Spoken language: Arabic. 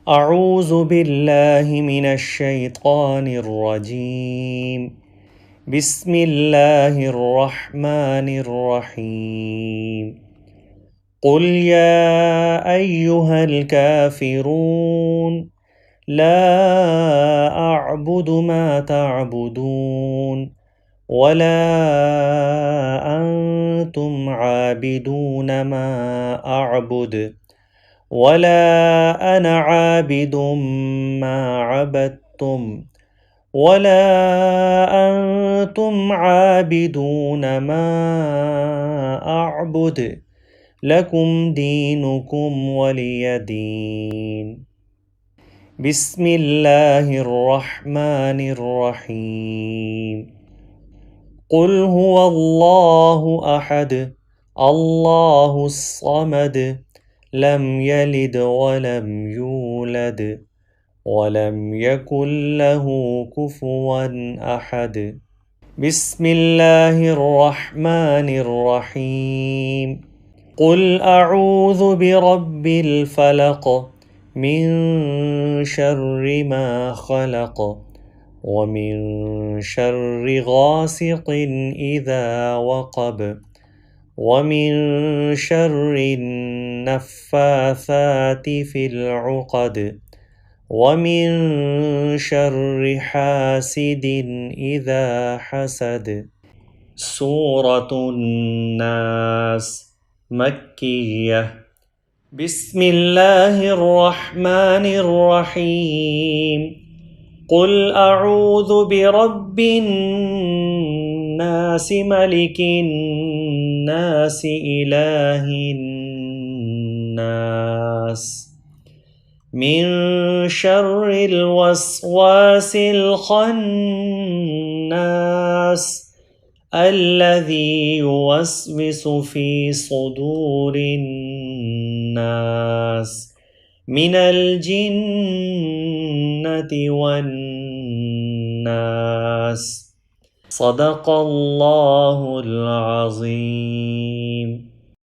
أعوذ بالله من الشيطان الرجيم. بسم الله الرحمن الرحيم. قل يا أيها الكافرون لا أعبد ما تعبدون ولا أنتم عابدون ما أعبد ولا أنا عابد ما عبدتم ولا أنتم عابدون ما أعبد لكم دينكم ولي دين. بسم الله الرحمن الرحيم. قل هو الله أحد الله الصمد لم يلد ولم يولد ولم يكن له كفوا أحد. بسم الله الرحمن الرحيم. قل أعوذ برب الفلق من شر ما خلق ومن شر غاسق إذا وقب ومن شر النفاثات في العقد ومن شر حاسد إذا حسد. سورة الناس مكية. بسم الله الرحمن الرحيم. قل أعوذ برب الناس ملك الناس إله الناس من شر الوسواس الخناس الذي يوسوس في صدور الناس من الجنة والناس. صدق الله العظيم.